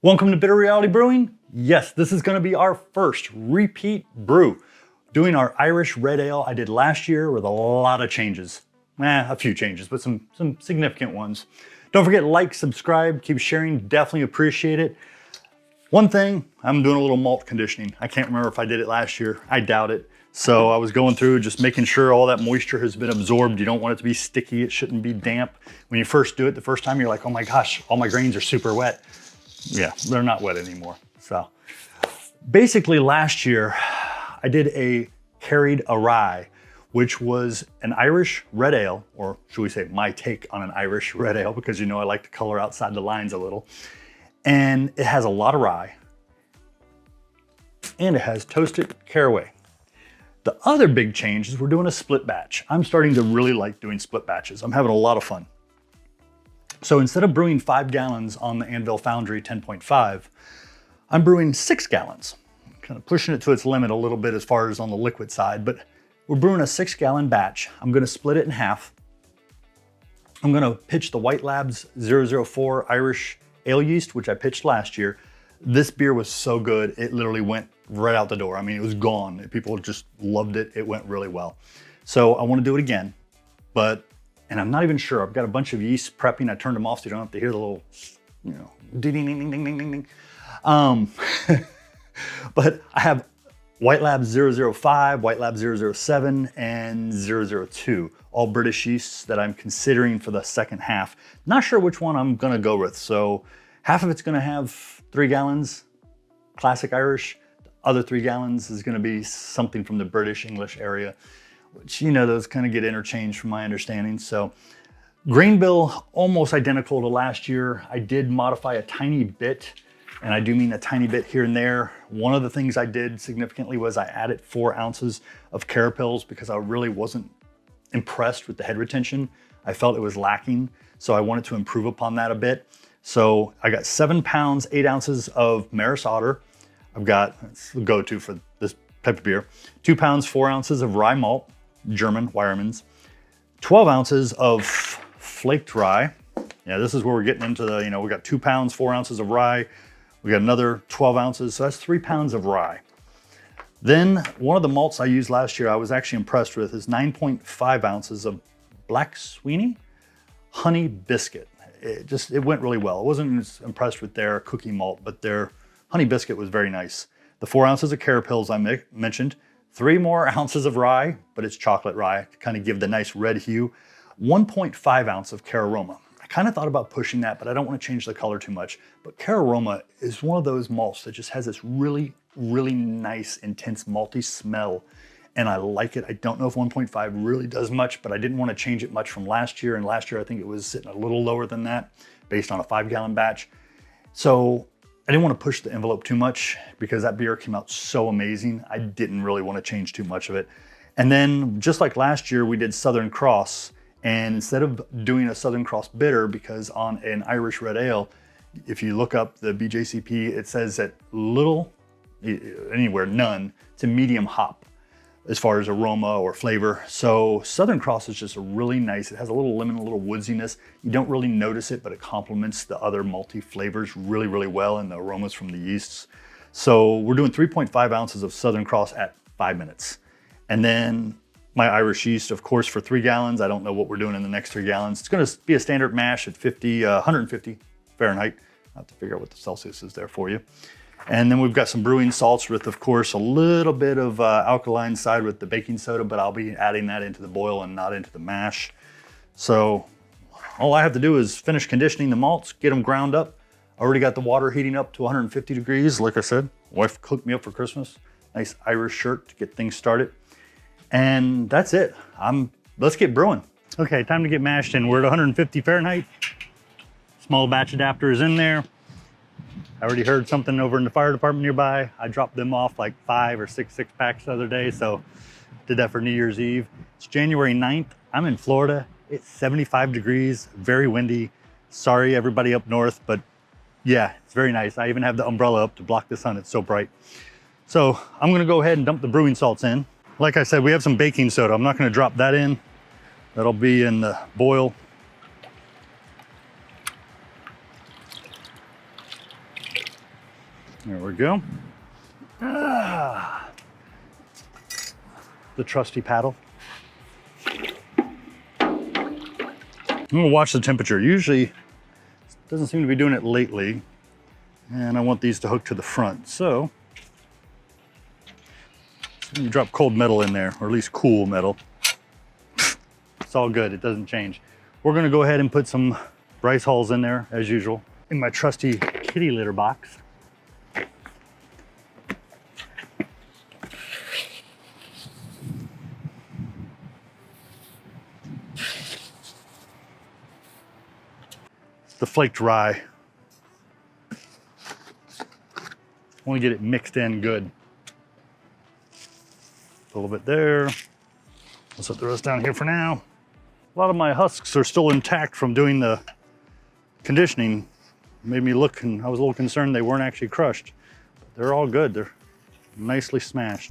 Welcome to Bitter Reality Brewing. Yes, this is going to be our first repeat brew. Doing our Irish Red Ale I did last year with a lot of changes. A few changes, but some significant ones. Don't forget to like, subscribe, keep sharing, definitely appreciate it. One thing, I'm doing a little malt conditioning. I can't remember if I did it last year. I doubt it. So I was going through just making sure all that moisture has been absorbed. You don't want it to be sticky. It shouldn't be damp. When you first do it, the first time you're like, oh my gosh, all my grains are super wet. Yeah, they're not wet anymore. So basically last year, I did a carried a rye, which was an Irish red ale, or should we say my take on an Irish red ale, because you know I like to color outside the lines a little. And it has a lot of rye, and it has toasted caraway. The other big change is we're doing a split batch. I'm starting to really like doing split batches. I'm having a lot of fun. So instead of brewing 5 gallons on the Anvil Foundry 10.5, I'm brewing 6 gallons. Kind of pushing it to its limit a little bit as far as on the liquid side, but we're brewing a 6-gallon batch. I'm gonna split it in half. I'm gonna pitch the White Labs 004 Irish Ale Yeast, which I pitched last year. This beer was so good, it literally went right out the door. I mean, it was gone. People just loved it. It went really well. So I wanna do it again, and I'm not even sure. I've got a bunch of yeast prepping. I turned them off so you don't have to hear the little, ding, ding, ding, ding, ding, ding, ding. But I have White Lab 005, White Lab 007, and 002, all British yeasts that I'm considering for the second half. Not sure which one I'm gonna go with. So half of it's gonna have 3 gallons, classic Irish. The other 3 gallons is gonna be something from the British English area, which, those kind of get interchanged from my understanding. So grain bill, almost identical to last year. I did modify a tiny bit, and I do mean a tiny bit here and there. One of the things I did significantly was I added 4 ounces of carapils because I really wasn't impressed with the head retention. I felt it was lacking, so I wanted to improve upon that a bit. So I got 7 pounds, 8 ounces of Maris Otter. I've got, it's the go-to for this type of beer, 2 pounds, 4 ounces of Rye Malt, German Weiermann's, 12 ounces of Flaked Rye. Yeah, this is where we're getting into the, we got 2 pounds, 4 ounces of rye. We got another 12 ounces, so that's 3 pounds of rye. Then one of the malts I used last year I was actually impressed with is 9.5 ounces of BlackSwaen honey biscuit. It went really well. I wasn't as impressed with their cookie malt, but their honey biscuit was very nice. The 4 ounces of carapils I mentioned, 3 more ounces of rye, but it's chocolate rye to kind of give the nice red hue. 1.5 ounce of Caraaroma. I kind of thought about pushing that, but I don't want to change the color too much. But Caraaroma is one of those malts that just has this really, really nice, intense malty smell. And I like it. I don't know if 1.5 really does much, but I didn't want to change it much from last year. And last year, I think it was sitting a little lower than that based on a 5-gallon batch. So I didn't want to push the envelope too much because that beer came out so amazing. I didn't really want to change too much of it. And then just like last year, we did Southern Cross. And instead of doing a Southern Cross bitter, because on an Irish Red Ale, if you look up the BJCP, it says that none to medium hop as far as aroma or flavor. So Southern Cross is just a really nice, it has a little lemon, a little woodsiness. You don't really notice it, but it complements the other malty flavors really, really well and the aromas from the yeasts. So we're doing 3.5 ounces of Southern Cross at 5 minutes. And then my Irish yeast, of course, for 3 gallons. I don't know what we're doing in the next 3 gallons. It's gonna be a standard mash at 150 Fahrenheit. I'll have to figure out what the Celsius is there for you. And then we've got some brewing salts with, of course, a little bit of alkaline side with the baking soda, but I'll be adding that into the boil and not into the mash. So all I have to do is finish conditioning the malts, get them ground up. I already got the water heating up to 150 degrees. Like I said, wife cooked me up for Christmas. Nice Irish shirt to get things started. And that's it. Let's get brewing. Okay, time to get mashed in. We're at 150 Fahrenheit. Small batch adapter is in there. I already heard something over in the fire department nearby. I dropped them off like 5 or 6 packs the other day, so did that for New Year's Eve. It's January 9th. I'm in Florida. It's 75 degrees, very windy. Sorry, everybody up north, but yeah, it's very nice. I even have the umbrella up to block the sun. It's so bright. So I'm gonna go ahead and dump the brewing salts in. Like I said, we have some baking soda. I'm not gonna drop that in. That'll be in the boil. There we go. Ah, the trusty paddle. I'm gonna watch the temperature. Usually, it doesn't seem to be doing it lately. And I want these to hook to the front. So you drop cold metal in there, or at least cool metal. It's all good, it doesn't change. We're gonna go ahead and put some rice hulls in there, as usual, in my trusty kitty litter box. The flaked rye. I want to get it mixed in good. A little bit there. I'll set the rest down here for now. A lot of my husks are still intact from doing the conditioning. Made me look, and I was a little concerned they weren't actually crushed. But they're all good. They're nicely smashed.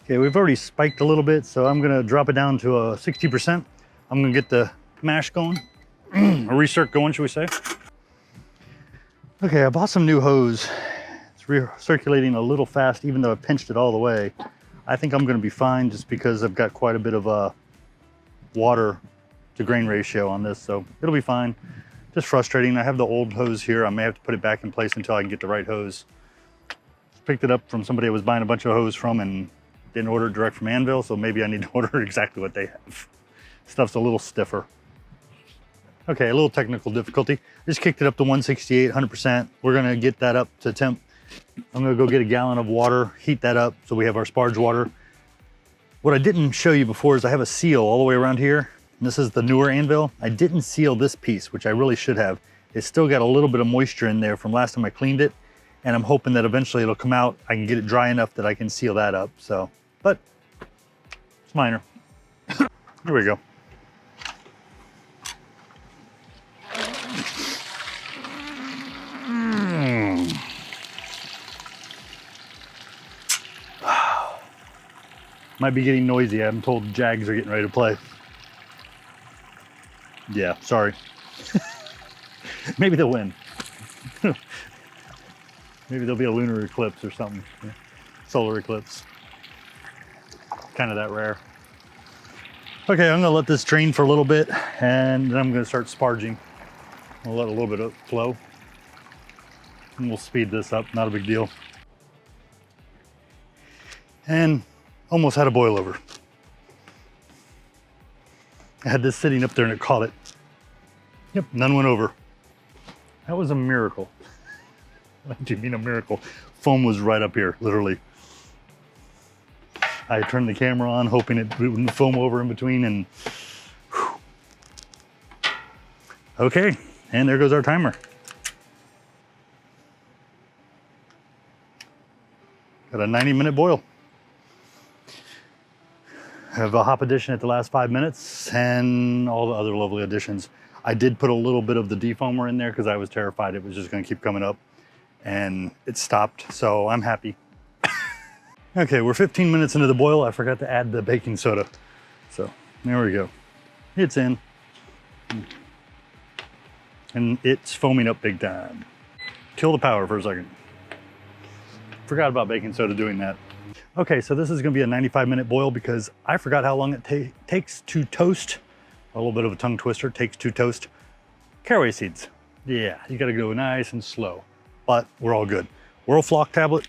Okay, we've already spiked a little bit, so I'm gonna drop it down to a 60%. I'm gonna get the mash going, or recirc going, should we say. Okay, I bought some new hose. It's recirculating a little fast, even though I pinched it all the way. I think I'm gonna be fine just because I've got quite a bit of water to grain ratio on this, so it'll be fine. Just frustrating. I have the old hose here. I may have to put it back in place until I can get the right hose. Picked it up from somebody I was buying a bunch of hose from and didn't order it direct from Anvil, so maybe I need to order exactly what they have. Stuff's a little stiffer. Okay, a little technical difficulty. Just kicked it up to 168, 100%. We're gonna get that up to temp. I'm gonna go get a gallon of water, heat that up so we have our sparge water. What I didn't show you before is I have a seal all the way around here. And this is the newer Anvil. I didn't seal this piece, which I really should have. It's still got a little bit of moisture in there from last time I cleaned it. And I'm hoping that eventually it'll come out. I can get it dry enough that I can seal that up. So, but it's minor. Here we go. Might be getting noisy. I'm told Jags are getting ready to play. Yeah, sorry. Maybe they'll win. Maybe there'll be a lunar eclipse or something. Yeah. Solar eclipse. Kind of that rare. Okay, I'm gonna let this drain for a little bit and then I'm gonna start sparging. I'll let a little bit of flow. And we'll speed this up, not a big deal. And almost had a boil over. I had this sitting up there and it caught it. Yep, none went over. That was a miracle. What do you mean a miracle? Foam was right up here, literally. I turned the camera on, hoping it wouldn't foam over in between, and whew. Okay, and there goes our timer. Got a 90-minute boil. Have a hop addition at the last 5 minutes and all the other lovely additions. I did put a little bit of the defoamer in there because I was terrified it was just going to keep coming up, and it stopped, so I'm happy. Okay, we're 15 minutes into the boil. I forgot to add the baking soda. So there we go. It's in. And it's foaming up big time. Kill the power for a second. Forgot about baking soda doing that. Okay, so this is gonna be a 95-minute boil because I forgot how long it takes to toast. A little bit of a tongue twister, takes to toast caraway seeds. Yeah, you gotta go nice and slow, but we're all good. Whirl flock tablet.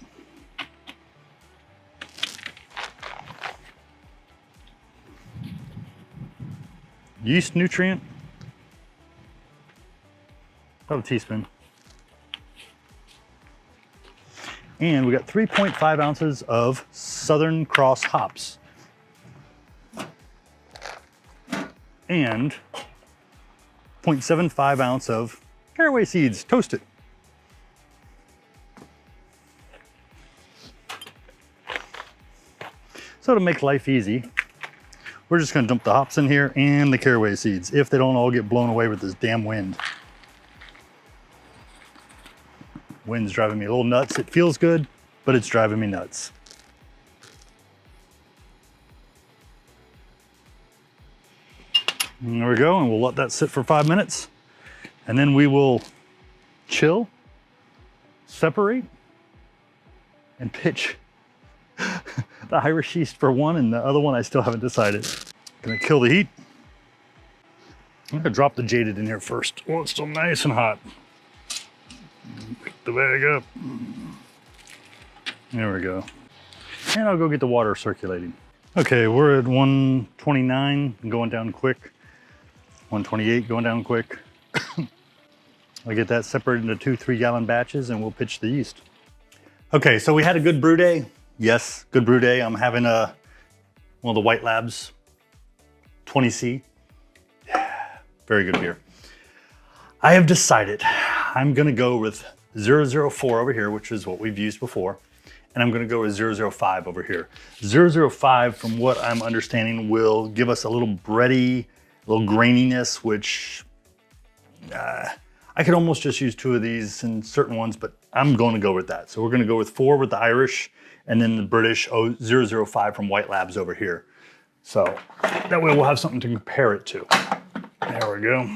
Yeast nutrient, about a teaspoon. And we got 3.5 ounces of Southern Cross hops. And 0.75 ounce of caraway seeds, toasted. So to make life easy, we're just gonna dump the hops in here and the caraway seeds if they don't all get blown away with this damn wind. Wind's driving me a little nuts. It feels good, but it's driving me nuts. And there we go, and we'll let that sit for 5 minutes. And then we will chill, separate, and pitch the Irish yeast for one, and the other one I still haven't decided. Gonna kill the heat. I'm gonna drop the Jaded in here first. Oh, it's still nice and hot. Pick the bag up. There we go. And I'll go get the water circulating. Okay, we're at 129, going down quick. 128, going down quick. I'll get that separated into 2 3-gallon batches and we'll pitch the yeast. Okay, so we had a good brew day. Yes, good brew day. I'm having one of the White Labs 20C. Very good beer. I have decided I'm gonna go with 004 over here, which is what we've used before. And I'm gonna go with 005 over here. 005, from what I'm understanding, will give us a little bready, a little graininess, which I could almost just use 2 of these in certain ones, but I'm going to go with that. So we're gonna go with 4 with the Irish, and then the British 005 from White Labs over here. So that way we'll have something to compare it to. There we go.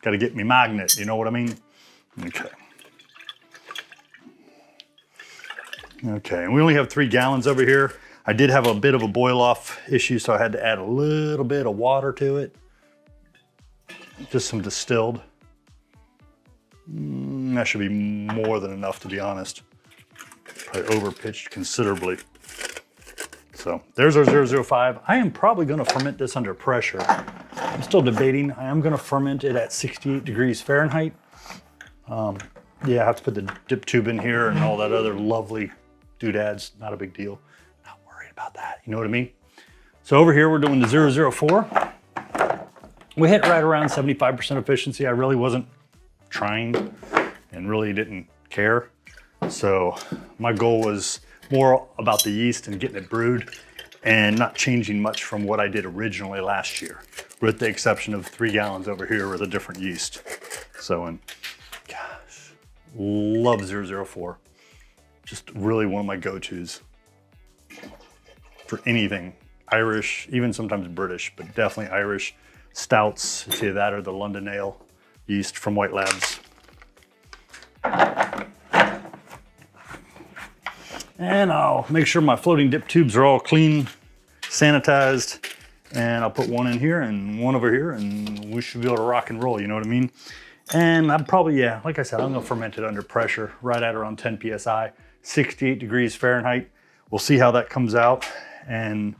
Got to get me magnet, you know what I mean? Okay. Okay, and we only have 3 gallons over here. I did have a bit of a boil off issue, so I had to add a little bit of water to it. Just some distilled. That should be more than enough, to be honest. Probably over-pitched considerably. So there's our 005. I am probably gonna ferment this under pressure. I'm still debating. I am gonna ferment it at 68 degrees Fahrenheit. Yeah, I have to put the dip tube in here and all that other lovely doodads. Not a big deal. Not worried about that, you know what I mean? So over here, we're doing the 004. We hit right around 75% efficiency. I really wasn't trying and really didn't care. So my goal was more about the yeast and getting it brewed and not changing much from what I did originally last year, with the exception of 3 gallons over here with a different yeast. So, and gosh, love 004. Just really one of my go-tos for anything. Irish, even sometimes British, but definitely Irish. Stouts, it's either that or the London Ale yeast from White Labs. And I'll make sure my floating dip tubes are all clean, sanitized, and I'll put 1 in here and 1 over here, and we should be able to rock and roll, you know what I mean? And I'm probably, yeah, like I said, I'm gonna ferment it under pressure, right at around 10 PSI, 68 degrees Fahrenheit. We'll see how that comes out. And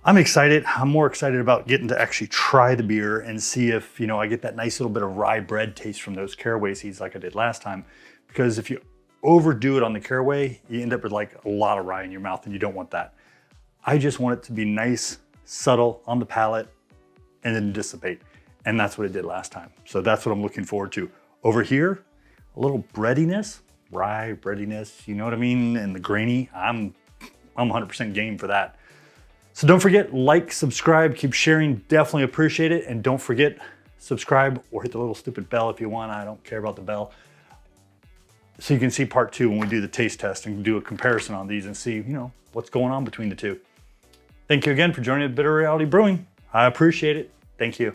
I'm excited. I'm more excited about getting to actually try the beer and see if, you know, I get that nice little bit of rye bread taste from those caraway seeds like I did last time. Because if you overdo it on the caraway, you end up with like a lot of rye in your mouth, and you don't want that. I just want it to be nice, subtle on the palate, and then dissipate. And that's what it did last time. So that's what I'm looking forward to. Over here, a little breadiness, rye breadiness, you know what I mean? And the grainy, I'm 100% game for that. So don't forget, like, subscribe, keep sharing, definitely appreciate it. And don't forget, subscribe or hit the little stupid bell if you want. I don't care about the bell. So you can see part 2 when we do the taste test and do a comparison on these and see, you know, what's going on between the 2. Thank you again for joining Bitter Reality Brewing. I appreciate it. Thank you.